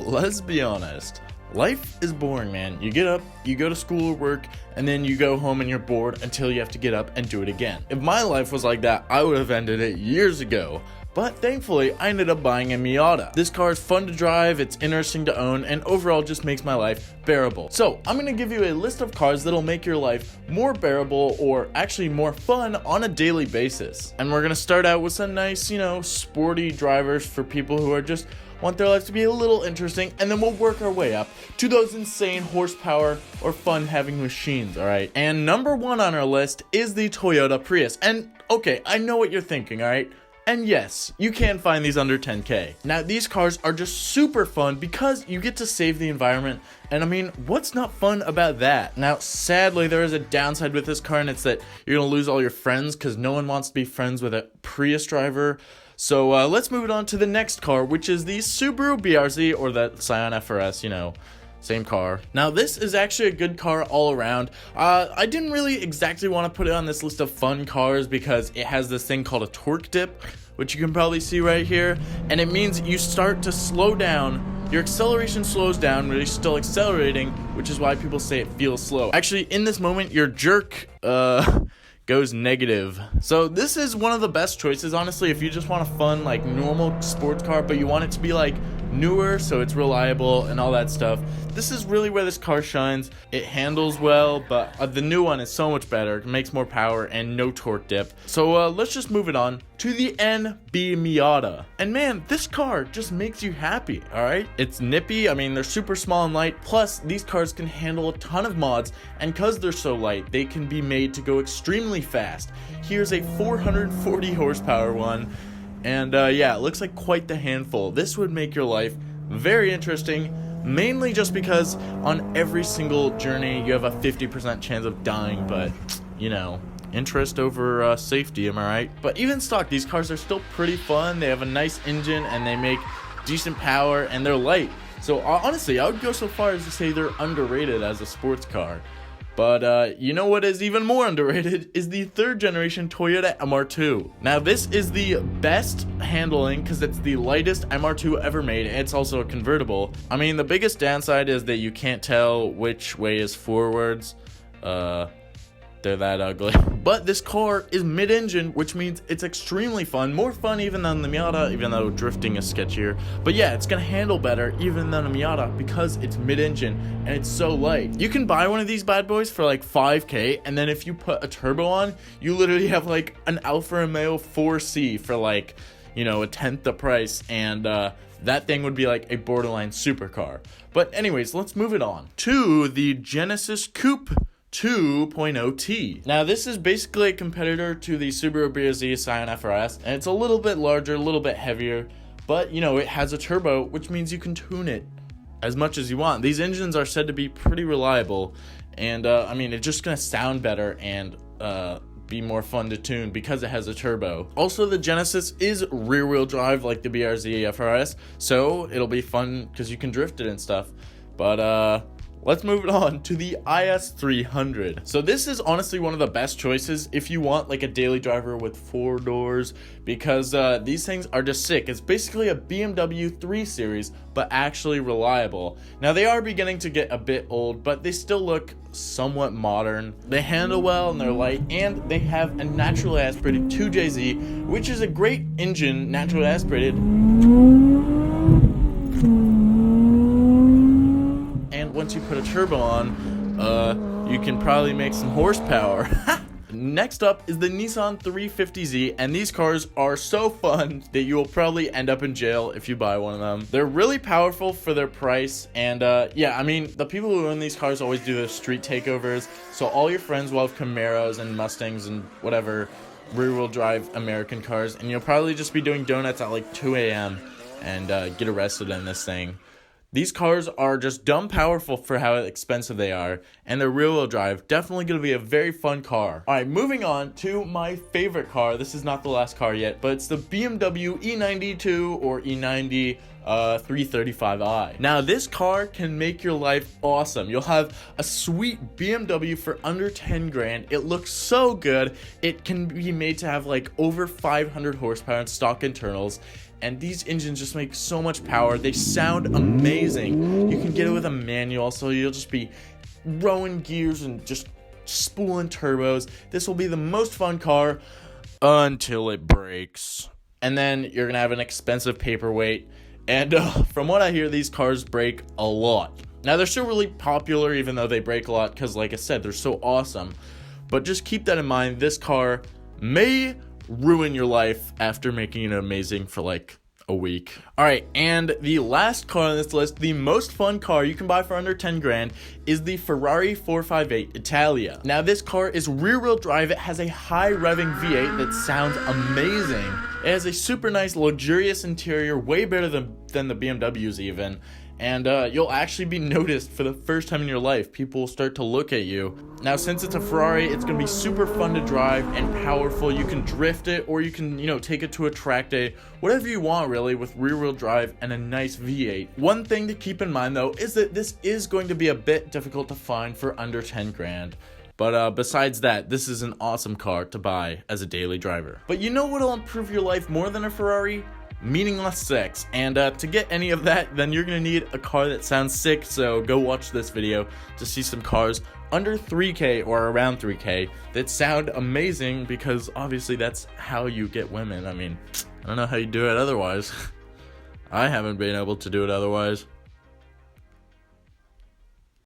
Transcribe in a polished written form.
let's be honest. Life is boring, man. You get up, you go to school or work, and then you go home and you're bored until you have to get up and do it again. If my life was like that, I would have ended it years ago. But thankfully, I ended up buying a Miata. This car is fun to drive, it's interesting to own, and overall just makes my life bearable. So, I'm gonna give you a list of cars that'll make your life more bearable or actually more fun on a daily basis. And we're gonna start out with some nice, sporty drivers for people who are just want their life to be a little interesting, and then we'll work our way up to those insane horsepower or fun-having machines, alright? And number one on our list is the Toyota Prius. And, okay, I know what you're thinking, alright? And yes, you can find these under 10K. Now, these cars are just super fun because you get to save the environment, and I mean, what's not fun about that? Now, sadly, there is a downside with this car, and it's that you're gonna lose all your friends because no one wants to be friends with a Prius driver. So let's move it on to the next car, which is the Subaru BRZ, or the Scion FRS, same car. Now, this is actually a good car all around. I didn't really exactly want to put it on this list of fun cars because it has this thing called a torque dip, which you can probably see right here, and it means you start to slow down. Your acceleration slows down, but you're still accelerating, which is why people say it feels slow. Actually, in this moment, your jerk, goes negative. So this is one of the best choices, honestly, if you just want a fun, normal sports car, but you want it to be, newer, so it's reliable and all that stuff. This is really where this car shines. It handles well, but the new one is so much better. It makes more power and no torque dip. So let's just move it on to the NB Miata. And man, this car just makes you happy, alright? It's nippy, I mean, they're super small and light, plus these cars can handle a ton of mods, and because they're so light, they can be made to go extremely fast. Here's a 440 horsepower one, and yeah, it looks like quite the handful. This would make your life very interesting, mainly just because on every single journey you have a 50% chance of dying, but interest over safety, am I right? But even stock, these cars are still pretty fun. They have a nice engine and they make decent power and they're light. So honestly, I would go so far as to say they're underrated as a sports car. But you know what is even more underrated is the third generation Toyota MR2. Now this is the best handling because it's the lightest MR2 ever made, and it's also a convertible. I mean, the biggest downside is that you can't tell which way is forwards. They're that ugly. But this car is mid-engine, which means it's extremely fun. More fun even than the Miata, even though drifting is sketchier. But yeah, it's gonna handle better even than a Miata because it's mid-engine and it's so light. You can buy one of these bad boys for 5K, and then if you put a turbo on, you literally have an Alfa Romeo 4C for a tenth the price, and that thing would be a borderline supercar. But anyways, let's move it on to the Genesis Coupe 2.0T. Now this is basically a competitor to the Subaru BRZ Scion FRS, and it's a little bit larger, a little bit heavier, but it has a turbo, which means you can tune it as much as you want. These engines are said to be pretty reliable, and I mean, it's just gonna sound better and be more fun to tune because it has a turbo. Also, the Genesis is rear-wheel drive like the BRZ FRS, so it'll be fun because you can drift it and stuff. But let's move it on to the IS300. So this is honestly one of the best choices if you want a daily driver with 4 doors, because these things are just sick. It's basically a BMW 3 Series, but actually reliable. Now they are beginning to get a bit old, but they still look somewhat modern. They handle well and they're light, and they have a naturally aspirated 2JZ, which is a great engine, naturally aspirated. Once you put a turbo on, you can probably make some horsepower. Next up is the Nissan 350Z, and these cars are so fun that you will probably end up in jail if you buy one of them. They're really powerful for their price, and yeah, I mean, the people who own these cars always do their street takeovers, so all your friends will have Camaros and Mustangs and whatever rear-wheel drive American cars, and you'll probably just be doing donuts at 2 a.m. and get arrested in this thing. These cars are just dumb powerful for how expensive they are, and their rear-wheel drive, definitely going to be a very fun car. Alright, moving on to my favorite car. This is not the last car yet, but it's the BMW E92 or E90 335i. Now, this car can make your life awesome. You'll have a sweet BMW for under 10 grand. It looks so good. It can be made to have over 500 horsepower and stock internals. and these engines just make so much power. They sound amazing. You can get it with a manual, so you'll just be rowing gears and just spooling turbos. This will be the most fun car until it breaks, and then you're gonna have an expensive paperweight. And from what I hear, these cars break a lot. Now, they're still really popular, even though they break a lot, because like I said, they're so awesome. But just keep that in mind. This car may ruin your life after making it amazing for like a week. All right, and the last car on this list, the most fun car you can buy for under 10 grand, is the Ferrari 458 Italia. Now, this car is rear-wheel drive. It has a high revving V8 that sounds amazing. It has a super nice, luxurious interior, way better than the BMWs even. And you'll actually be noticed for the first time in your life. People will start to look at you. Now, since it's a Ferrari, it's going to be super fun to drive and powerful. You can drift it, or you can, take it to a track day. Whatever you want, really, with rear-wheel drive and a nice V8. One thing to keep in mind, though, is that this is going to be a bit difficult to find for under 10 grand. But besides that, this is an awesome car to buy as a daily driver. But you know what'll improve your life more than a Ferrari? Meaningless sex. And to get any of that, then you're gonna need a car that sounds sick. So go watch this video to see some cars under 3K or around 3K that sound amazing, because obviously that's how you get women. I mean, I don't know how you do it otherwise. I haven't been able to do it otherwise.